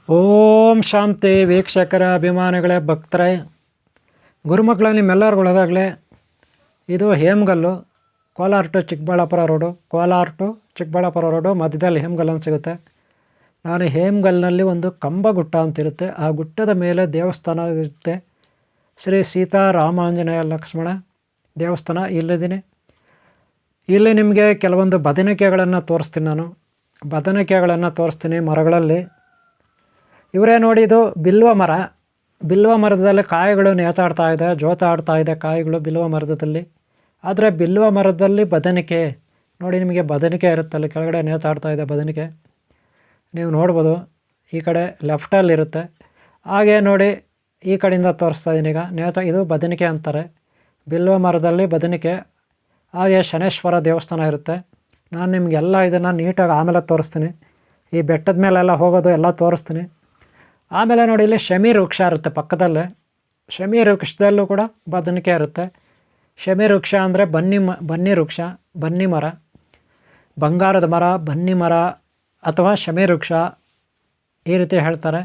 ಓಂ ಶಾಂತಿ ವೀಕ್ಷಕರ ಅಭಿಮಾನಿಗಳೇ ಭಕ್ತರೇ ಗುರುಮಕ್ಕಳ ನಿಮ್ಮೆಲ್ಲರಿಗೂ ಒಳ್ಳೆದಾಗಲಿ. ಇದು ಹೇಮಗಲ್ಲು, ಕೋಲಾರ ಟು ಚಿಕ್ಕಬಳ್ಳಾಪುರ ರೋಡು ಮಧ್ಯದಲ್ಲಿ ಹೇಮಗಲ್ ಅಂತ ಸಿಗುತ್ತೆ. ನಾನು ಹೇಮಗಲ್ನಲ್ಲಿ ಒಂದು ಕಂಬಗುಟ್ಟ ಅಂತಿರುತ್ತೆ, ಆ ಗುಟ್ಟದ ಮೇಲೆ ದೇವಸ್ಥಾನ ಇರುತ್ತೆ. ಶ್ರೀ ಸೀತಾರಾಮಾಂಜನೇಯ ಲಕ್ಷ್ಮಣ ದೇವಸ್ಥಾನ ಇಲ್ಲಿದ್ದೀನಿ. ಇಲ್ಲಿ ನಿಮಗೆ ಕೆಲವೊಂದು ಬದನೆಕಾಯಿಗಳನ್ನು ತೋರಿಸ್ತೀನಿ ಮರಗಳಲ್ಲಿ. ಇವರೇ ನೋಡಿ, ಇದು ಬಿಲ್ವ ಮರದಲ್ಲಿ ಕಾಯಿಗಳು ನೇತಾಡ್ತಾ ಇದೆ, ಜೋತಾಡ್ತಾ ಇದೆ ಕಾಯಿಗಳು ಬಿಲ್ವ ಮರದಲ್ಲಿ. ಆದರೆ ಬಿಲ್ವ ಮರದಲ್ಲಿ ಬದನೆಕೆ ನೋಡಿ, ನಿಮಗೆ ಬದನೆಕೆ ಇರುತ್ತೆ, ಅಲ್ಲಿ ಕೆಳಗಡೆ ನೇತಾಡ್ತಾ ಇದೆ ಬದನೆಕೆ, ನೀವು ನೋಡ್ಬೋದು. ಈ ಕಡೆ ಲೆಫ್ಟಲ್ಲಿರುತ್ತೆ. ಹಾಗೆ ನೋಡಿ, ಈ ಕಡೆಯಿಂದ ತೋರಿಸ್ತಾ ಇದ್ದೀನಿ ಈಗ. ಇದು ಬದನೆಕೆ ಅಂತಾರೆ, ಬಿಲ್ವ ಮರದಲ್ಲಿ ಬದನೆಕೆ. ಹಾಗೆ ಶನೇಶ್ವರ ದೇವಸ್ಥಾನ ಇರುತ್ತೆ. ನಾನು ನಿಮಗೆಲ್ಲ ಇದನ್ನು ನೀಟಾಗಿ ಆಮೇಲೆ ತೋರಿಸ್ತೀನಿ. ಈ ಬೆಟ್ಟದ ಮೇಲೆಲ್ಲ ಹೋಗೋದು ಎಲ್ಲ ತೋರಿಸ್ತೀನಿ. ಆಮೇಲೆ ನೋಡಿ, ಇಲ್ಲಿ ಶಮಿ ವೃಕ್ಷ ಇರುತ್ತೆ ಪಕ್ಕದಲ್ಲೇ. ಶಮಿ ವೃಕ್ಷದಲ್ಲೂ ಕೂಡ ಬದನೆಕೆ ಇರುತ್ತೆ. ಶಮಿ ವೃಕ್ಷ ಅಂದರೆ ಬನ್ನಿ ವೃಕ್ಷ, ಬನ್ನಿ ಮರ, ಬಂಗಾರದ ಮರ, ಬನ್ನಿ ಮರ ಅಥವಾ ಶಮಿ ವೃಕ್ಷ ಈ ರೀತಿ ಹೇಳ್ತಾರೆ.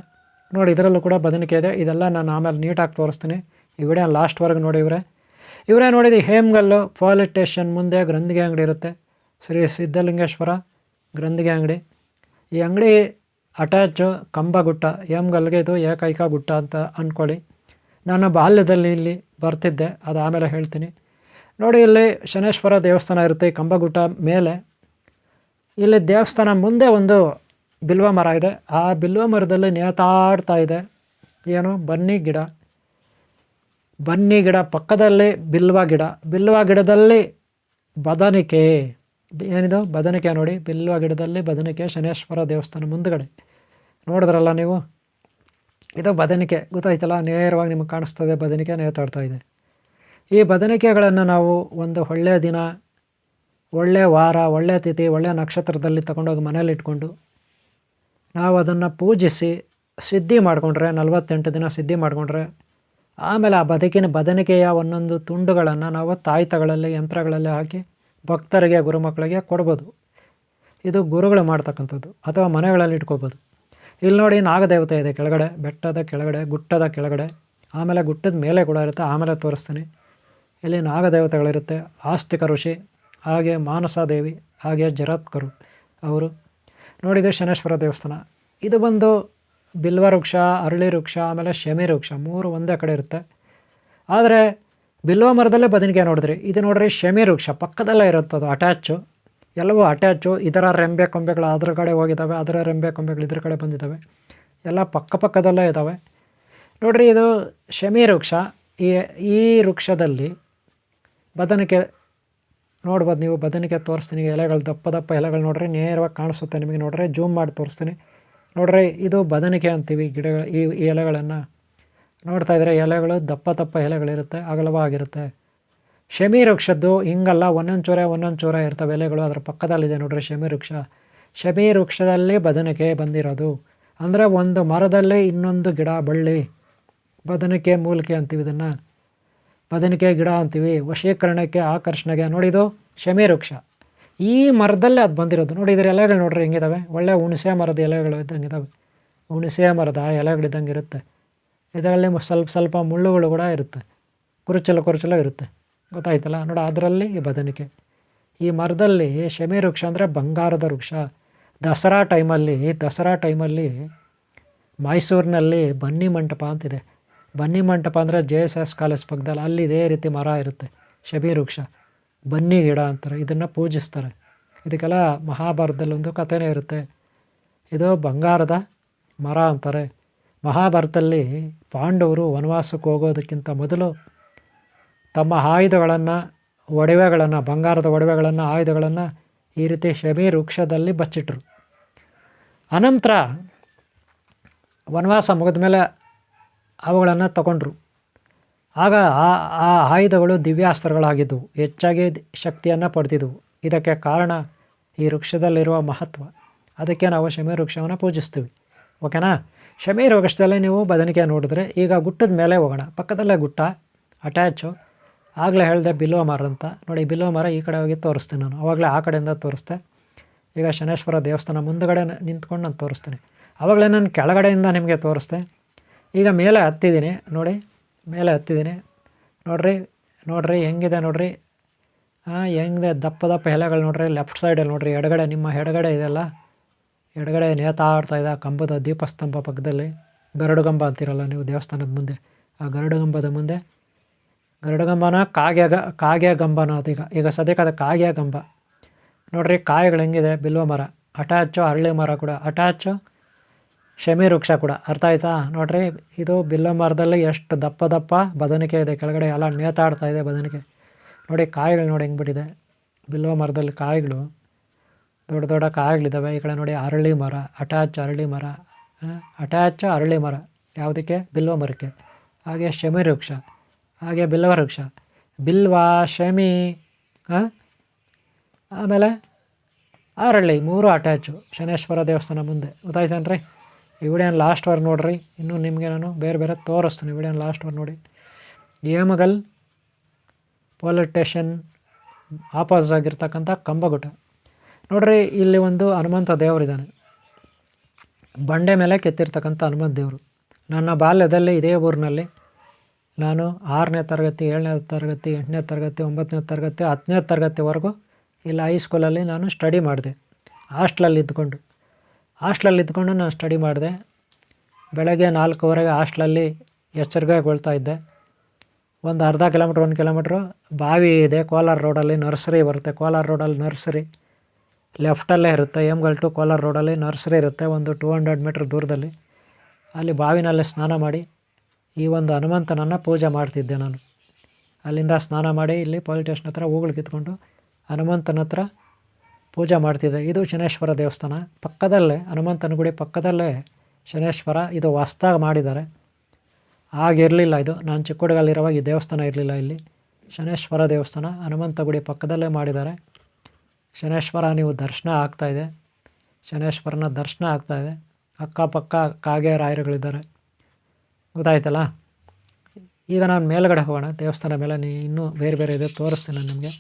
ನೋಡಿ, ಇದರಲ್ಲೂ ಕೂಡ ಬದನೆಕೆ ಇದೆ. ಇದೆಲ್ಲ ನಾನು ಆಮೇಲೆ ನೀಟಾಗಿ ತೋರಿಸ್ತೀನಿ. ಈ ವಿಡಿಯೋ ಲಾಸ್ಟ್ವರೆಗೆ ನೋಡಿ. ಇವರೇ ನೋಡಿದ ಹೇಮಗಲ್ಲು ಪೊಲೀಸ್ ಸ್ಟೇಷನ್ ಮುಂದೆ ಗ್ರಂಥಿಗೆ ಅಂಗಡಿ ಇರುತ್ತೆ, ಶ್ರೀ ಸಿದ್ಧಲಿಂಗೇಶ್ವರ ಗ್ರಂಥಿಗೆ ಅಂಗಡಿ. ಈ ಅಂಗಡಿ ಅಟ್ಯಾಚು ಕಂಬಗುಟ್ಟ, ಹೇಮಗಲ್ಗೆ ಇದು ಏಕೈಕ ಗುಟ್ಟ ಅಂತ ಅಂದ್ಕೊಳ್ಳಿ. ನಾನು ಬಾಲ್ಯದಲ್ಲಿ ಇಲ್ಲಿ ಬರ್ತಿದ್ದೆ, ಅದು ಆಮೇಲೆ ಹೇಳ್ತೀನಿ. ನೋಡಿ, ಇಲ್ಲಿ ಶನೇಶ್ವರ ದೇವಸ್ಥಾನ ಇರುತ್ತೆ ಈ ಕಂಬಗುಟ್ಟ ಮೇಲೆ. ಇಲ್ಲಿ ದೇವಸ್ಥಾನ ಮುಂದೆ ಒಂದು ಬಿಲ್ವ ಮರ ಇದೆ. ಆ ಬಿಲ್ವ ಮರದಲ್ಲಿ ನೇತಾಡ್ತಾ ಇದೆ ಏನು, ಬನ್ನಿ ಗಿಡ ಪಕ್ಕದಲ್ಲಿ ಬಿಲ್ವ ಗಿಡದಲ್ಲಿ ಬದನೆಕೆ. ಏನಿದು ಬದನೆಕೆ ನೋಡಿ, ಬಿಲ್ವ ಗಿಡದಲ್ಲಿ ಬದನೆಕೆ, ಶನೇಶ್ವರ ದೇವಸ್ಥಾನ ಮುಂದುಗಡೆ ನೋಡಿದ್ರಲ್ಲ ನೀವು. ಇದು ಬದನೆಕೆ, ಗೊತ್ತಾಯ್ತಲ್ಲ, ನೇರವಾಗಿ ನಿಮಗೆ ಕಾಣಿಸ್ತದೆ ಬದನೆಕೆ ನೇತಾಡ್ತಾ ಇದೆ. ಈ ಬದನೆಕೆಗಳನ್ನು ನಾವು ಒಂದು ಒಳ್ಳೆಯ ದಿನ, ಒಳ್ಳೆಯ ವಾರ, ಒಳ್ಳೆಯ ತಿಥಿ, ಒಳ್ಳೆಯ ನಕ್ಷತ್ರದಲ್ಲಿ ತಗೊಂಡೋಗಿ ಮನೇಲಿ ಇಟ್ಕೊಂಡು ನಾವು ಅದನ್ನು ಪೂಜಿಸಿ ಸಿದ್ಧಿ ಮಾಡಿಕೊಂಡ್ರೆ, 48 ದಿನ ಸಿದ್ಧಿ ಮಾಡಿಕೊಂಡ್ರೆ, ಆಮೇಲೆ ಆ ಬದನೆಕೆಯ ಒಂದೊಂದು ತುಂಡುಗಳನ್ನು ನಾವು ತಾಯ್ತಗಳಲ್ಲಿ, ಯಂತ್ರಗಳಲ್ಲಿ ಹಾಕಿ ಭಕ್ತರಿಗೆ, ಗುರುಮಕ್ಕಳಿಗೆ ಕೊಡ್ಬೋದು. ಇದು ಗುರುಗಳು ಮಾಡ್ತಕ್ಕಂಥದ್ದು, ಅಥವಾ ಮನೆಗಳಲ್ಲಿ ಇಟ್ಕೋಬೋದು. ಇಲ್ಲಿ ನೋಡಿ, ನಾಗದೇವತೆ ಇದೆ ಕೆಳಗಡೆ, ಬೆಟ್ಟದ ಕೆಳಗಡೆ, ಗುಟ್ಟದ ಕೆಳಗಡೆ. ಆಮೇಲೆ ಗುಟ್ಟದ ಮೇಲೆ ಕೂಡ ಇರುತ್ತೆ, ಆಮೇಲೆ ತೋರಿಸ್ತೀನಿ. ಇಲ್ಲಿ ನಾಗದೇವತೆಗಳಿರುತ್ತೆ, ಆಸ್ತಿಕ ಋಷಿ, ಹಾಗೆ ಮಾನಸಾದೇವಿ, ಹಾಗೆ ಜರತ್ಕರು ಅವರು. ನೋಡಿದೆ ಶನೇಶ್ವರ ದೇವಸ್ಥಾನ. ಇದು ಬಂದು ಬಿಲ್ವ ವೃಕ್ಷ, ಅರಳಿ ವೃಕ್ಷ, ಆಮೇಲೆ ಶಮಿ ವೃಕ್ಷ, 3 ಒಂದೇ ಕಡೆ ಇರುತ್ತೆ. ಆದರೆ ಬಿಲ್ವ ಮರದಲ್ಲೇ ಬದನೆಕೆ ನೋಡಿದ್ರಿ, ಇದು ನೋಡ್ರಿ ಶಮಿ ವೃಕ್ಷ ಪಕ್ಕದಲ್ಲೇ ಇರುತ್ತೆ, ಅದು ಅಟ್ಯಾಚು, ಎಲ್ಲವೂ ಅಟ್ಯಾಚು. ಇದರ ರೆಂಬೆ ಕೊಂಬೆಗಳು ಅದ್ರ ಕಡೆ ಹೋಗಿದ್ದಾವೆ, ಅದರ ರೆಂಬೆ ಕೊಂಬೆಗಳು ಇದ್ರ ಕಡೆ ಬಂದಿದ್ದಾವೆ, ಎಲ್ಲ ಪಕ್ಕದಲ್ಲೇ ಇದ್ದಾವೆ. ನೋಡಿರಿ, ಇದು ಶಮಿ ವೃಕ್ಷ. ಈ ವೃಕ್ಷದಲ್ಲಿ ಬದನೆಕೆ ನೋಡ್ಬೋದು ನೀವು. ಬದನೆಕೆ ತೋರಿಸ್ತೀನಿ, ಎಲೆಗಳು ದಪ್ಪ ಎಲೆಗಳು ನೋಡ್ರಿ, ನೇರವಾಗಿ ಕಾಣಿಸುತ್ತೆ ನಿಮಗೆ. ನೋಡ್ರಿ, ಜೂಮ್ ಮಾಡಿ ತೋರಿಸ್ತೀನಿ. ನೋಡ್ರಿ, ಇದು ಬದನೆಕೆ ಅಂತೀವಿ ಗಿಡಗಳು. ಈ ಎಲೆಗಳನ್ನು ನೋಡ್ತಾ ಇದ್ದರೆ ಎಲೆಗಳು ದಪ್ಪ ಎಲೆಗಳಿರುತ್ತೆ, ಅಗಲವಾಗಿರುತ್ತೆ. ಶಮಿ ವೃಕ್ಷದ್ದು ಹಿಂಗಲ್ಲ, ಒಂದೊಂದು ಚೂರ ಇರ್ತವೆ ಎಲೆಗಳು. ಅದರ ಪಕ್ಕದಲ್ಲಿದೆ ನೋಡ್ರಿ ಶಮಿ ವೃಕ್ಷ. ಶಮಿ ವೃಕ್ಷದಲ್ಲಿ ಬದನೆಕೆ ಬಂದಿರೋದು. ಅಂದರೆ ಒಂದು ಮರದಲ್ಲಿ ಇನ್ನೊಂದು ಗಿಡ, ಬಳ್ಳಿ, ಬದನೆಕೆ ಮೂಲಿಕೆ ಅಂತೀವಿ ಇದನ್ನು, ಬದನೆಕೆ ಗಿಡ ಅಂತೀವಿ. ವಶೀಕರಣಕ್ಕೆ, ಆಕರ್ಷಣೆಗೆ. ನೋಡಿದು ಶಮಿ ವೃಕ್ಷ, ಈ ಮರದಲ್ಲೇ ಅದು ಬಂದಿರೋದು. ನೋಡಿ, ಇದರ ಎಲೆಗಳು ನೋಡ್ರಿ ಹೆಂಗಿದ್ದಾವೆ, ಒಳ್ಳೆ ಹುಣಸೆ ಮರದ ಎಲೆಗಳು ಇದ್ದಂಗಿದ್ದಾವೆ, ಹುಣಸೆ ಮರದ ಎಲೆಗಳಿದ್ದಂಗೆ ಇರುತ್ತೆ. ಇದರಲ್ಲಿ ಸ್ವಲ್ಪ ಮುಳ್ಳುಗಳು ಕೂಡ ಇರುತ್ತೆ, ಕುರುಚಲು ಇರುತ್ತೆ, ಗೊತ್ತಾಯ್ತಲ್ಲ. ನೋಡಿ, ಅದರಲ್ಲಿ ಈ ಬದನೆಕೆ. ಈ ಮರದಲ್ಲಿ ಶಮಿ ವೃಕ್ಷ ಅಂದರೆ ಬಂಗಾರದ ವೃಕ್ಷ. ದಸರಾ ಟೈಮಲ್ಲಿ ಮೈಸೂರಿನಲ್ಲಿ ಬನ್ನಿ ಮಂಟಪ ಅಂತಿದೆ. ಬನ್ನಿ ಮಂಟಪ ಅಂದರೆ JSS ಕಾಲೇಜ್ ಪಕ್ಕದಲ್ಲಿ, ಅಲ್ಲಿ ಇದೇ ರೀತಿ ಮರ ಇರುತ್ತೆ, ಶಮಿ ವೃಕ್ಷ, ಬನ್ನಿ ಗಿಡ ಅಂತಾರೆ. ಇದನ್ನು ಪೂಜಿಸ್ತಾರೆ. ಇದಕ್ಕೆಲ್ಲ ಮಹಾಭಾರತದಲ್ಲಿ ಒಂದು ಕಥೆನೇ ಇರುತ್ತೆ. ಇದು ಬಂಗಾರದ ಮರ ಅಂತಾರೆ. ಮಹಾಭಾರತದಲ್ಲಿ ಪಾಂಡವರು ವನವಾಸಕ್ಕೆ ಹೋಗೋದಕ್ಕಿಂತ ಮೊದಲು ತಮ್ಮ ಆಯುಧಗಳನ್ನು, ಬಂಗಾರದ ಒಡವೆಗಳನ್ನು, ಆಯುಧಗಳನ್ನು ಈ ರೀತಿ ಶಮಿ ವೃಕ್ಷದಲ್ಲಿ ಬಚ್ಚಿಟ್ರು. ಅನಂತರ ವನವಾಸ ಮುಗಿದ ಮೇಲೆ ಅವುಗಳನ್ನು ತಗೊಂಡ್ರು. ಆಗ ಆ ಆಯುಧಗಳು ದಿವ್ಯಾಸ್ತ್ರಗಳಾಗಿದ್ದವು, ಹೆಚ್ಚಾಗಿ ಶಕ್ತಿಯನ್ನು ಪಡೆದಿದ್ದವು. ಇದಕ್ಕೆ ಕಾರಣ ಈ ವೃಕ್ಷದಲ್ಲಿರುವ ಮಹತ್ವ. ಅದಕ್ಕೆ ನಾವು ಶಮಿ ವೃಕ್ಷವನ್ನು ಪೂಜಿಸ್ತೀವಿ, ಓಕೆನಾ. ಶಮಿ ವೃಕ್ಷದಲ್ಲಿ ನೀವು ಬದನೆಕೆ ನೋಡಿದ್ರೆ, ಈಗ ಗುಟ್ಟದ ಮೇಲೆ ಹೋಗೋಣ. ಪಕ್ಕದಲ್ಲೇ ಗುಟ್ಟ ಅಟ್ಯಾಚು. ಆಗಲೇ ಹೇಳಿದೆ ಬಿಲ್ವ ಮರ ಅಂತ. ನೋಡಿ, ಬಿಲ್ವ ಮರ ಈ ಕಡೆ ಹೋಗಿ ತೋರಿಸ್ತೀನಿ ನಾನು, ಆವಾಗಲೇ ಆ ಕಡೆಯಿಂದ ತೋರಿಸ್ದೆ. ಈಗ ಶನೇಶ್ವರ ದೇವಸ್ಥಾನ ಮುಂದುಗಡೆ ನಿಂತ್ಕೊಂಡು ನಾನು ತೋರಿಸ್ತೀನಿ. ಆವಾಗಲೇ ನಾನು ಕೆಳಗಡೆಯಿಂದ ನಿಮಗೆ ತೋರಿಸ್ದೆ. ಈಗ ಮೇಲೆ ಹತ್ತಿದ್ದೀನಿ ನೋಡಿ, ಮೇಲೆ ಹತ್ತಿದ್ದೀನಿ ನೋಡಿರಿ. ನೋಡಿರಿ ಹೆಂಗಿದೆ ನೋಡಿರಿ, ಹೆಂಗಿದೆ ದಪ್ಪ ದಪ್ಪ ಎಲೆಗಳು ನೋಡಿರಿ. ಲೆಫ್ಟ್ ಸೈಡಲ್ಲಿ ನೋಡಿರಿ, ಎಡಗಡೆ ನಿಮ್ಮ ಎಡಗಡೆ ಇದೆಲ್ಲ, ಎಡಗಡೆ ನೇತಾಡ್ತಾಯಿದೆ ಆ ಕಂಬದ ದೀಪಸ್ತಂಭ ಪಕ್ಕದಲ್ಲಿ. ಗರುಡಗಂಬ ಅಂತೀರಲ್ಲ ನೀವು ದೇವಸ್ಥಾನದ ಮುಂದೆ, ಆ ಗರುಡಗಂಬದ ಮುಂದೆ. ಗರುಡಗಂಬನ ಕಾಗೆ ಗಂಬನೋ ಅದೀಗ, ಈಗ ಸದ್ಯಕ್ಕೆ ಅದು ಕಾಗೆ ಗಂಬ ನೋಡಿರಿ. ಕಾಯಿಗಳು ಹೆಂಗಿದೆ, ಬಿಲ್ವ ಮರ ಅಟ್ಯಾಚು, ಅರಳಿ ಮರ ಕೂಡ ಅಟ್ಯಾಚು, ಶಮಿ ವೃಕ್ಷ ಕೂಡ. ಅರ್ಥ ಆಯ್ತಾ ನೋಡಿರಿ. ಇದು ಬಿಲ್ವ ಮರದಲ್ಲಿ ಎಷ್ಟು ದಪ್ಪ ದಪ್ಪ ಬದನಿಕೆ ಇದೆ, ಕೆಳಗಡೆ ಎಲ್ಲ ನೇತಾಡ್ತಾ ಇದೆ ಬದನಿಕೆ ನೋಡಿ. ಕಾಯಿಗಳು ನೋಡಿ ಹೆಂಗೆ ಬಿಟ್ಟಿದೆ ಬಿಲ್ವ ಮರದಲ್ಲಿ, ಕಾಯಿಗಳು ದೊಡ್ಡ ದೊಡ್ಡ ಕಾಯಿಗಳಿದ್ದಾವೆ. ಈ ಕಡೆ ನೋಡಿ ಅರಳಿ ಮರ, ಅಟ್ಯಾಚ್ ಅರಳಿ ಮರ, ಅಟ್ಯಾಚ್ ಅರಳಿ ಮರ ಯಾವುದಕ್ಕೆ, ಬಿಲ್ವ ಮರಕ್ಕೆ. ಹಾಗೆ ಶಮಿ ವೃಕ್ಷ, ಹಾಗೆ ಬಿಲ್ವ ವೃಕ್ಷ, ಬಿಲ್ವ, ಶಮಿ, ಆಮೇಲೆ ಅರಳಿ, 3 ಅಟ್ಯಾಚು ಶನೇಶ್ವರ ದೇವಸ್ಥಾನ ಮುಂದೆ. ಗೊತ್ತಾಯ್ತೇನ್ರಿ? ಈ ವಿಡಿಯೋನ ಲಾಸ್ಟ್ವರೆಗೆ ನೋಡಿರಿ. ಇನ್ನೂ ನಿಮಗೆ ನಾನು ಬೇರೆ ಬೇರೆ ತೋರಿಸ್ತೀನಿ. ವಿಡಿಯೋನ ಲಾಸ್ಟ್ವರೆಗೆ ನೋಡಿ. ಹೇಮಗಲ್ ಪೊಲೀಸ್ ಸ್ಟೇಷನ್ ಆಪೋಸಿಟ್ ಆಗಿರ್ತಕ್ಕಂಥ ಕಂಬಗುಟ ನೋಡಿರಿ. ಇಲ್ಲಿ ಒಂದು ಹನುಮಂತ ದೇವರಿದ್ದಾನೆ, ಬಂಡೆ ಮೇಲೆ ಕೆತ್ತಿರ್ತಕ್ಕಂಥ ಹನುಮಂತ ದೇವರು. ನನ್ನ ಬಾಲ್ಯದಲ್ಲಿ ಇದೇ ಊರಿನಲ್ಲಿ ನಾನು 6ನೇ ತರಗತಿ, 7ನೇ ತರಗತಿ, 8ನೇ ತರಗತಿ, 9ನೇ ತರಗತಿ, 10ನೇ ತರಗತಿವರೆಗೂ ಇಲ್ಲಿ ಹೈಸ್ಕೂಲಲ್ಲಿ ನಾನು ಸ್ಟಡಿ ಮಾಡಿದೆ. ಹಾಸ್ಟ್ಲಲ್ಲಿ ಇದ್ಕೊಂಡು ನಾನು ಸ್ಟಡಿ ಮಾಡಿದೆ. ಬೆಳಗ್ಗೆ 4:15 ಹಾಸ್ಟ್ಲಲ್ಲಿ ಎಚ್ಚರಿಕೆಗೊಳ್ತಾ ಇದ್ದೆ. ಒಂದು ಅರ್ಧ ಕಿಲೋಮೀಟ್ರ್, 1 ಕಿಲೋಮೀಟ್ರು ಬಾವಿ ಇದೆ. ಕೋಲಾರ ರೋಡಲ್ಲಿ ನರ್ಸರಿ ಬರುತ್ತೆ. ಕೋಲಾರ ರೋಡಲ್ಲಿ ನರ್ಸರಿ ಲೆಫ್ಟಲ್ಲೇ ಇರುತ್ತೆ. ಹೇಮಗಲ್ ಟು ಕೋಲಾರ ರೋಡಲ್ಲಿ ನರ್ಸರಿ ಇರುತ್ತೆ, ಒಂದು 200 ಮೀಟ್ರ್ ದೂರದಲ್ಲಿ. ಅಲ್ಲಿ ಬಾವಿನಲ್ಲೇ ಸ್ನಾನ ಮಾಡಿ ಈ ಒಂದು ಹನುಮಂತನನ್ನು ಪೂಜೆ ಮಾಡ್ತಿದ್ದೆ ನಾನು. ಅಲ್ಲಿಂದ ಸ್ನಾನ ಮಾಡಿ ಇಲ್ಲಿ ಪೊಲೀಸ್ ಸ್ಟೇಷನ್ ಹತ್ರ ಹೂಗಳು ಕಿತ್ಕೊಂಡು ಹನುಮಂತನ ಹತ್ರ ಪೂಜೆ ಮಾಡ್ತಿದ್ದೆ. ಇದು ಶನೇಶ್ವರ ದೇವಸ್ಥಾನ ಪಕ್ಕದಲ್ಲೇ, ಹನುಮಂತನ ಗುಡಿ ಪಕ್ಕದಲ್ಲೇ ಶನೇಶ್ವರ. ಇದು ಹೊಸ್ದಾಗಿ ಮಾಡಿದ್ದಾರೆ, ಆಗಿರಲಿಲ್ಲ ಇದು. ನಾನು ಚಿಕ್ಕ ಹುಡುಗಲ್ಲಿರುವಾಗ ಈ ದೇವಸ್ಥಾನ ಇರಲಿಲ್ಲ. ಇಲ್ಲಿ ಶನೇಶ್ವರ ದೇವಸ್ಥಾನ ಹನುಮಂತ ಗುಡಿ ಪಕ್ಕದಲ್ಲೇ ಮಾಡಿದ್ದಾರೆ. ಶನೇಶ್ವರ ನೀವು ದರ್ಶನ ಆಗ್ತಾಯಿದೆ, ಶನೇಶ್ವರನ ದರ್ಶನ ಆಗ್ತಾಯಿದೆ. ಅಕ್ಕಪಕ್ಕ ಕಾಗೆ ರಾಯರುಗಳಿದ್ದಾರೆ. ಗೊತ್ತಾಯ್ತಲ್ಲ? ಈಗ ನಾನು ಮೇಲ್ಗಡೆ ಹೋಗೋಣ. ದೇವಸ್ಥಾನ ಮೇಲೆ ಇನ್ನೂ ಬೇರೆ ಬೇರೆ ಇದೆ, ತೋರಿಸ್ತೀನಿ ನಾನು ನಿಮಗೆ.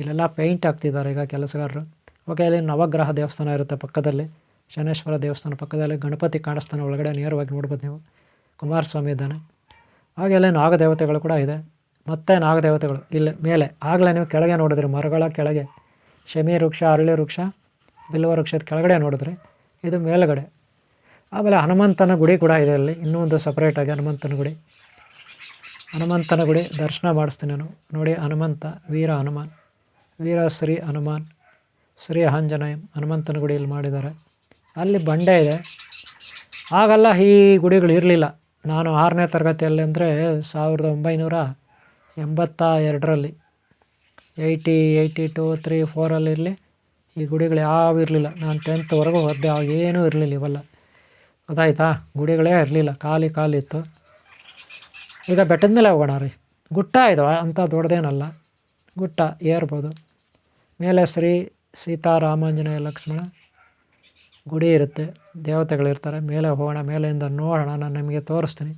ಇಲ್ಲೆಲ್ಲ ಪೇಂಟ್ ಹಾಕ್ತಿದ್ದಾರೆ ಈಗ ಕೆಲಸಗಾರರು. ಓಕೆ, ಇಲ್ಲಿ ನವಗ್ರಹ ದೇವಸ್ಥಾನ ಇರುತ್ತೆ ಪಕ್ಕದಲ್ಲಿ. ಶನೇಶ್ವರ ದೇವಸ್ಥಾನ ಪಕ್ಕದಲ್ಲಿ ಗಣಪತಿ ಕಾಣಿಸ್ತಾನೆ, ಒಳಗಡೆ ನೇರವಾಗಿ ನೋಡ್ಬೋದು ನೀವು. ಕುಮಾರಸ್ವಾಮಿ ಇದ್ದಾನೆ. ಹಾಗೆ ಅಲ್ಲಿ ನಾಗದೇವತೆಗಳು ಕೂಡ ಇದೆ. ಮತ್ತು ನಾಗದೇವತೆಗಳು ಇಲ್ಲಿ ಮೇಲೆ. ಆಗಲೇ ನೀವು ಕೆಳಗೆ ನೋಡಿದ್ರಿ, ಮರಗಳ ಕೆಳಗೆ ಶಮಿ ವೃಕ್ಷ, ಅರಳಿ ವೃಕ್ಷ, ಬಿಲ್ವ ವೃಕ್ಷದ ಕೆಳಗಡೆ ನೋಡಿದ್ರಿ. ಇದು ಮೇಲುಗಡೆ. ಆಮೇಲೆ ಹನುಮಂತನ ಗುಡಿ ಕೂಡ ಇದೆ ಅಲ್ಲಿ, ಇನ್ನೂ ಒಂದು ಸಪ್ರೇಟಾಗಿ ಹನುಮಂತನ ಗುಡಿ ದರ್ಶನ ಮಾಡಿಸ್ತೀನಿ ನಾನು. ನೋಡಿ ಹನುಮಂತ, ವೀರ ಹನುಮಾನ್, ವೀರ ಶ್ರೀ ಹನುಮಾನ್, ಶ್ರೀ ಆಂಜನೇಯ ಹನುಮಂತನ ಗುಡಿಯಲ್ಲಿ ಮಾಡಿದ್ದಾರೆ. ಅಲ್ಲಿ ಬಂಡೆ ಇದೆ. ಆಗೆಲ್ಲ ಈ ಗುಡಿಗಳು ಇರಲಿಲ್ಲ. ನಾನು 6ನೇ ತರಗತಿಯಲ್ಲಿ ಅಂದರೆ 1982ರಲ್ಲಿ 82, 3, 4 ಇರಲಿ, ಈ ಗುಡಿಗಳು ಯಾವೂ ಇರಲಿಲ್ಲ. ನಾನು 10th ಓದಿದೆ, ಆಗೇನೂ ಇರಲಿಲ್ಲ ಇವೆಲ್ಲ. ಗೊತ್ತಾಯ್ತಾ? ಗುಡಿಗಳೇ ಇರಲಿಲ್ಲ, ಖಾಲಿ ಇತ್ತು. ಈಗ ಬೆಟ್ಟದ ಮೇಲೆ ಹೋಗೋಣ ರೀ. ಗುಟ್ಟ ಇದು, ಅಂಥ ದೊಡ್ಡದೇನಲ್ಲ, ಗುಟ್ಟ ಏರ್ಬೋದು. ಮೇಲೆ ಶ್ರೀ ಸೀತಾರಾಮಾಂಜನೇಯ ಲಕ್ಷ್ಮಣ ಗುಡಿ ಇರುತ್ತೆ, ದೇವತೆಗಳಿರ್ತಾರೆ. ಮೇಲೆ ಹೋಗೋಣ, ಮೇಲೆಯಿಂದ ನೋಡೋಣ, ನಾನು ನಿಮಗೆ ತೋರಿಸ್ತೀನಿ.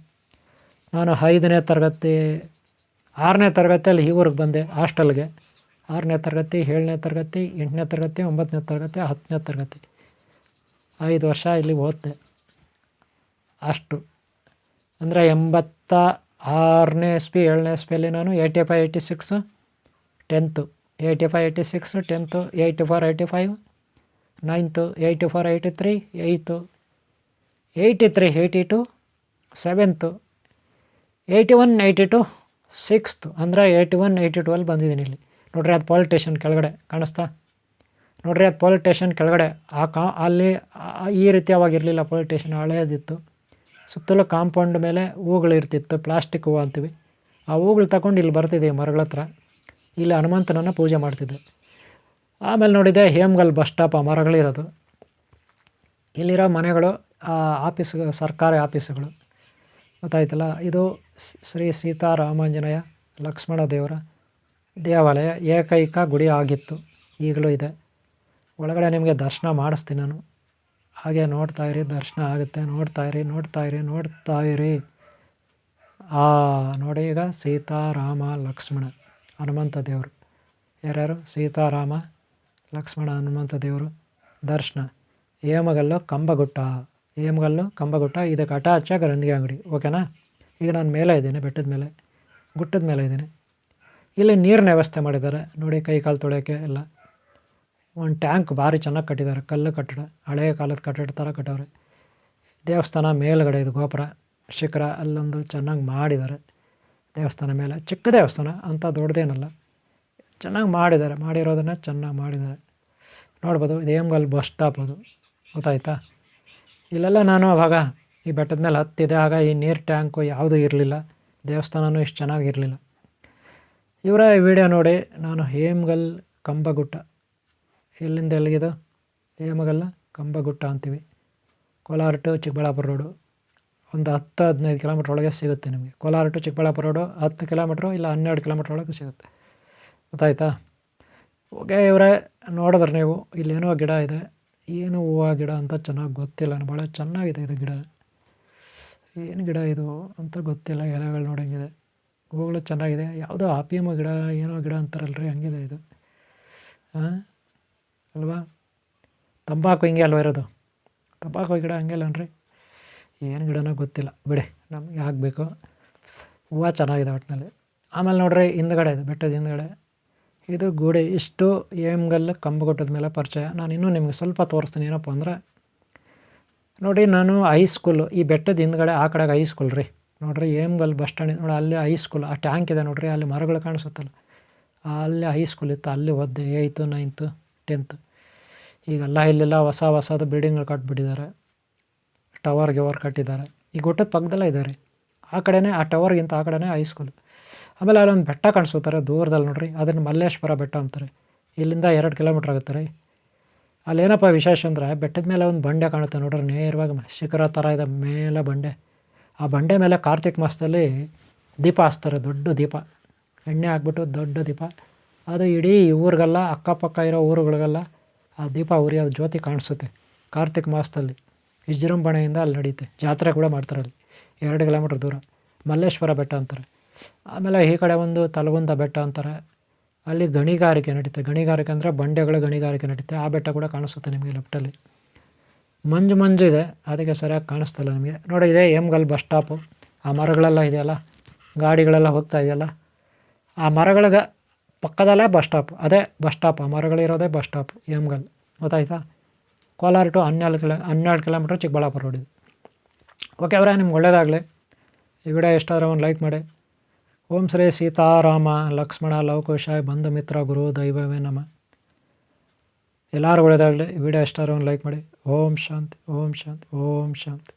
ನಾನು 6ನೇ ತರಗತಿಯಲ್ಲಿ ಈ ಊರಿಗೆ ಬಂದೆ ಹಾಸ್ಟೆಲ್ಗೆ. 6ನೇ ತರಗತಿ, 7ನೇ ತರಗತಿ, 8ನೇ ತರಗತಿ, 9ನೇ ತರಗತಿ, 10ನೇ ತರಗತಿ 5 ವರ್ಷ ಇಲ್ಲಿ ಓದಿದೆ. ಅಷ್ಟು ಅಂದರೆ 86ನೇ ಇಸ್ವಿ, 7ನೇ ಇಸ್ವಿಯಲ್ಲಿ ನಾನು 85, 86 10th, 85, 86 10th, 84, 85 9th, 84, 83 8th, 83, 82 7th, 81, 82 6th. ಅಂದರೆ 81, 82 ಬಂದಿದ್ದೀನಿ ಇಲ್ಲಿ. ನೋಡ್ರಿ, ಅದು ಪೊಲೀಸ್ ಸ್ಟೇಷನ್ ಕೆಳಗಡೆ ಕಾಣಿಸ್ತಾ? ನೋಡ್ರಿ, ಅದು ಪೊಲೀಸ್ ಸ್ಟೇಷನ್ ಕೆಳಗಡೆ. ಅಲ್ಲಿ ಈ ರೀತಿಯಾವಾಗಿರಲಿಲ್ಲ ಪೊಲೀಸ್ ಸ್ಟೇಷನ್, ಹಳೇದಿತ್ತು. ಸುತ್ತಲೂ ಕಾಂಪೌಂಡ್ ಮೇಲೆ ಹೂಗಳಿರ್ತಿತ್ತು, ಪ್ಲಾಸ್ಟಿಕ್ ಹೂವು ಅಂತೀವಿ. ಆ ಹೂಗಳು ತಗೊಂಡು ಇಲ್ಲಿ ಬರ್ತಿದ್ದೆ ಮರಗಳ ಹತ್ರ. ಇಲ್ಲಿ ಹನುಮಂತನನ್ನು ಪೂಜೆ ಮಾಡ್ತಿದ್ದೆ. ಆಮೇಲೆ ನೋಡಿದೆ ಹೇಮಗಲ್ ಬಸ್ ಸ್ಟಾಪ್, ಮರಗಳಿರೋದು. ಇಲ್ಲಿರೋ ಮನೆಗಳು ಸರ್ಕಾರಿ ಆಫೀಸುಗಳು. ಗೊತ್ತಾಯ್ತಲ್ಲ? ಇದು ಶ್ರೀ ಸೀತಾರಾಮಾಂಜನೇಯ ಲಕ್ಷ್ಮಣ ದೇವರ ದೇವಾಲಯ, ಏಕೈಕ ಗುಡಿ ಆಗಿತ್ತು, ಈಗಲೂ ಇದೆ. ಒಳಗಡೆ ನಿಮಗೆ ದರ್ಶನ ಮಾಡಿಸ್ತೀನಿ ನಾನು. ಹಾಗೆ ನೋಡ್ತಾಯಿರಿ, ದರ್ಶನ ಆಗುತ್ತೆ. ನೋಡ್ತಾಯಿರಿ. ನೋಡಿ, ಈಗ ಸೀತಾರಾಮ ಲಕ್ಷ್ಮಣ ಹನುಮಂತ ದೇವರು. ಯಾರ್ಯಾರು? ಸೀತಾರಾಮ ಲಕ್ಷ್ಮಣ ಹನುಮಂತ ದೇವರು ದರ್ಶನ. ಹೇಮಗಲ್ಲು ಕಂಬಗುಟ್ಟ, ಹೇಮಗಲ್ಲು ಕಂಬಗುಟ್ಟ, ಇದಕ್ಕೆ ಅಟ್ಯಾಚಾಗಿ ರಂದಿಗೆ ಅಂಗಡಿ. ಓಕೆನಾ. ಈಗ ನಾನು ಮೇಲೆ ಇದ್ದೀನಿ, ಬೆಟ್ಟದ ಮೇಲೆ, ಗುಟ್ಟದ ಮೇಲೆ ಇದ್ದೀನಿ. ಇಲ್ಲಿ ನೀರಿನ ವ್ಯವಸ್ಥೆ ಮಾಡಿದ್ದಾರೆ ನೋಡಿ, ಕೈ ಕಾಲು ತೊಳೆಯೋಕ್ಕೆ ಎಲ್ಲ. ಒಂದು ಟ್ಯಾಂಕ್ ಭಾರಿ ಚೆನ್ನಾಗಿ ಕಟ್ಟಿದ್ದಾರೆ, ಕಲ್ಲು ಕಟ್ಟಡ, ಹಳೆಯ ಕಾಲದ ಕಟ್ಟಡ ಥರ ಕಟ್ಟವ್ರೆ. ದೇವಸ್ಥಾನ ಮೇಲುಗಡೆ ಇದು ಗೋಪುರ ಶಿಖರ, ಅಲ್ಲೊಂದು ಚೆನ್ನಾಗಿ ಮಾಡಿದ್ದಾರೆ. ದೇವಸ್ಥಾನ ಮೇಲೆ ಚಿಕ್ಕ ದೇವಸ್ಥಾನ ಅಂಥ ದೊಡ್ಡದೇನಲ್ಲ, ಚೆನ್ನಾಗಿ ಮಾಡಿದ್ದಾರೆ. ಮಾಡಿರೋದನ್ನು ಚೆನ್ನಾಗಿ ಮಾಡಿದ್ದಾರೆ ನೋಡ್ಬೋದು. ಇದು ಹೇಮಗಲ್ ಬಸ್ ಸ್ಟಾಪ್ ಅದು, ಗೊತ್ತಾಯ್ತಾ. ಇಲ್ಲೆಲ್ಲ ನಾನು ಅವಾಗ ಈ ಬೆಟ್ಟದ ಮೇಲೆ ಹತ್ತಿದೆ, ಆಗ ಈ ನೀರು ಟ್ಯಾಂಕು ಯಾವುದೂ ಇರಲಿಲ್ಲ, ದೇವಸ್ಥಾನವೂ ಇಷ್ಟು ಚೆನ್ನಾಗಿರಲಿಲ್ಲ. ಇವರ ವಿಡಿಯೋ ನೋಡಿ ನಾನು ಹೇಮಗಲ್ ಕಂಬಗುಟ್ಟ, ಎಲ್ಲಿಂದ ಎಲ್ಲಿಗಿದು ಹೇಮಗಲ್ಲ ಕಂಬಗುಟ್ಟ ಅಂತೀವಿ. ಕೋಲಾರ ಟು ಚಿಕ್ಕಬಳ್ಳಾಪುರ ರೋಡು ಒಂದು 10-15 ಕಿಲೋಮೀಟ್ರ್ ಒಳಗೆ ಸಿಗುತ್ತೆ ನಿಮಗೆ. Kolar to Chikkaballapur road 10 kilometre ಇಲ್ಲ 12 ಕಿಲೋಮೀಟ್ರ್ ಒಳಗೆ ಸಿಗುತ್ತೆ, ಗೊತ್ತಾಯ್ತಾ. ಓಕೆ ಇವರೇ, ನೋಡಿದ್ರೆ ನೀವು ಇಲ್ಲೇನೋ ಗಿಡ ಇದೆ, ಏನು ಹೂವು ಗಿಡ ಅಂತ ಚೆನ್ನಾಗಿ ಗೊತ್ತಿಲ್ಲ, ಭಾಳ ಚೆನ್ನಾಗಿದೆ ಇದು ಗಿಡ. ಏನು ಗಿಡ ಇದು ಅಂತ ಗೊತ್ತಿಲ್ಲ, ಎಲೆಗಳು ನೋಡೋಂಗಿದೆ, ಹೂಗಳು ಚೆನ್ನಾಗಿದೆ. ಯಾವುದೋ ಆಪಿಯಮ್ಮ ಗಿಡ ಏನೋ ಗಿಡ ಅಂತಾರಲ್ರಿ, ಹಂಗಿದೆ ಇದು. ಹಾಂ ಅಲ್ವಾ. ತಂಬಾಕು ಹಿಂಗೆ ಅಲ್ವ ಇರೋದು, ತಂಬಾಕು ಗಿಡ ಹಂಗೆಲ್ಲನ್ರಿ, ಏನು ಗಿಡನೋ ಗೊತ್ತಿಲ್ಲ ಬಿಡಿ, ನಮಗೆ ಆಗಬೇಕು. ಹೂವು ಚೆನ್ನಾಗಿದೆ ಒಟ್ಟಿನಲ್ಲಿ. ಆಮೇಲೆ ನೋಡ್ರಿ ಹಿಂದ್ಗಡೆ ಇದು ಬೆಟ್ಟದ ಹಿಂದ್ಗಡೆ ಇದು ಗುಡಿ. ಇಷ್ಟು ಹೇಮಗಲ್ ಕಂಬಗುಟ್ಟದ ಮೇಲೆ ಪರಿಚಯ. ನಾನು ಇನ್ನೂ ನಿಮಗೆ ಸ್ವಲ್ಪ ತೋರಿಸ್ತೀನಿ. ಏನಪ್ಪ ಅಂದ್ರೆ ನೋಡಿ, ನಾನು ಹೈಸ್ಕೂಲು ಈ ಬೆಟ್ಟದ ಹಿಂದ್ಗಡೆ ಆ ಕಡೆಗೆ ಹೈಸ್ಕೂಲ್ ರೀ. ನೋಡಿರಿ ಹೇಮಗಲ್ ಬಸ್ ಸ್ಟ್ಯಾಂಡ್ ನೋಡಿ, ಅಲ್ಲಿ ಹೈಸ್ಕೂಲ್, ಆ ಟ್ಯಾಂಕ್ ಇದೆ ನೋಡಿರಿ, ಅಲ್ಲಿ ಮರಗಳು ಕಾಣಿಸುತ್ತಲ್ಲ, ಅಲ್ಲಿ ಹೈಸ್ಕೂಲ್ ಇತ್ತು, ಅಲ್ಲಿ ಓದಿದೆ 8th 9th 10th. ಈಗೆಲ್ಲ ಇಲ್ಲೆಲ್ಲ ಹೊಸದು ಬಿಲ್ಡಿಂಗ್ಗಳು ಕಟ್ಬಿಟ್ಟಿದ್ದಾರೆ, ಟವರ್ ಕಟ್ಟಿದ್ದಾರೆ. ಈ ಗುಟ್ಟದ ಪಕ್ಕದಲ್ಲೇ ಇದೆ ರೀ, ಆ ಕಡೆನೇ, ಆ ಟವರ್ಗಿಂತ ಆ ಕಡೆನೇ ಹೈಸ್ಕೂಲ್. ಆಮೇಲೆ ಅಲ್ಲೊಂದು ಬೆಟ್ಟ ಕಾಣಿಸುತ್ತಾರೆ ದೂರದಲ್ಲಿ ನೋಡಿರಿ, ಅದನ್ನು ಮಲ್ಲೇಶ್ವರ ಬೆಟ್ಟ ಅಂತಾರೆ. ಇಲ್ಲಿಂದ 2 ಕಿಲೋಮೀಟ್ರ್ ಆಗುತ್ತೆ ರೀ. ಅಲ್ಲೇನಪ್ಪ ವಿಶೇಷ ಅಂದರೆ ಬೆಟ್ಟದ ಮೇಲೆ ಒಂದು ಬಂಡೆ ಕಾಣುತ್ತೆ ನೋಡ್ರಿ, ನೇರವಾಗಿ ಶಿಖರ ಥರ ಇದೆ ಮೇಲೆ ಬಂಡೆ. ಆ ಬಂಡೆ ಮೇಲೆ ಕಾರ್ತಿಕ್ ಮಾಸದಲ್ಲಿ ದೀಪ ಹಚ್ತಾರೆ, ದೊಡ್ಡ ದೀಪ, ಎಣ್ಣೆ ಹಾಕ್ಬಿಟ್ಟು ದೊಡ್ಡ ದೀಪ. ಅದು ಇಡೀ ಊರಿಗೆಲ್ಲ, ಅಕ್ಕಪಕ್ಕ ಇರೋ ಊರುಗಳಿಗೆಲ್ಲ ಆ ದೀಪ ಉರಿಯೋ ಜ್ಯೋತಿ ಕಾಣಿಸುತ್ತೆ ಕಾರ್ತಿಕ್ ಮಾಸದಲ್ಲಿ. ವಿಜೃಂಭಣೆಯಿಂದ ಅಲ್ಲಿ ನಡೆಯುತ್ತೆ, ಜಾತ್ರೆ ಕೂಡ ಮಾಡ್ತಾರೆ ಅಲ್ಲಿ, 2 ಕಿಲೋಮೀಟ್ರ್ ದೂರ. ಮಲ್ಲೇಶ್ವರ ಬೆಟ್ಟ ಅಂತಾರೆ. ಆಮೇಲೆ ಈ ಕಡೆ ಒಂದು ತಲಗುಂದ ಬೆಟ್ಟ ಅಂತಾರೆ, ಅಲ್ಲಿ ಗಣಿಗಾರಿಕೆ ನಡೀತೆ. ಗಣಿಗಾರಿಕೆ ಅಂದರೆ ಬಂಡೆಗಳು ಗಣಿಗಾರಿಕೆ ನಡೀತೆ. ಆ ಬೆಟ್ಟ ಕೂಡ ಕಾಣಿಸುತ್ತೆ ನಿಮಗೆ ಲೆಫ್ಟಲ್ಲಿ. ಮಂಜು ಇದೆ, ಅದಕ್ಕೆ ಸರಿಯಾಗಿ ಕಾಣಿಸ್ತಲ್ಲ ನಿಮಗೆ. ನೋಡಿ, ಇದೆ ಹೇಮಗಲ್ ಬಸ್ ಸ್ಟಾಪು. ಆ ಮರಗಳೆಲ್ಲ ಇದೆಯಲ್ಲ, ಗಾಡಿಗಳೆಲ್ಲ ಹೋಗ್ತಾ ಇದೆಯಲ್ಲ, ಆ ಮರಗಳಿಗೆ ಪಕ್ಕದಲ್ಲೇ ಬಸ್ ಸ್ಟಾಪ್, ಅದೇ ಬಸ್ ಸ್ಟಾಪ್, ಆ ಮರಗಳಿರೋದೇ ಬಸ್ ಸ್ಟಾಪ್ ಹೇಮಗಲ್, ಗೊತ್ತಾಯ್ತಾ. Kolar to 12 kilometre Chikkaballapur road ಇದು. ಓಕೆ ಅವರೇ, ನಿಮ್ಗೆ ಒಳ್ಳೆಯದಾಗಲಿ. ಈ ವಿಡಿಯೋ ಎಷ್ಟಾದರೂ ಒಂದು ಲೈಕ್ ಮಾಡಿ. ಓಂ ಶ್ರೀ ಸೀತಾರಾಮ ಲಕ್ಷ್ಮಣ ಲವಕುಶಾಯ ಬಂಧು ಮಿತ್ರ ಗುರು ದೈವವೇ ನಮ. ಎಲ್ಲರೂ ಒಳ್ಳೆಯದಾಗಲಿ. ಈ ವಿಡಿಯೋ ಎಷ್ಟಾದರೂ ಒಂದು ಲೈಕ್ ಮಾಡಿ. ಓಂ ಶಾಂತಿ, ಓಂ ಶಾಂತಿ, ಓಂ ಶಾಂತಿ.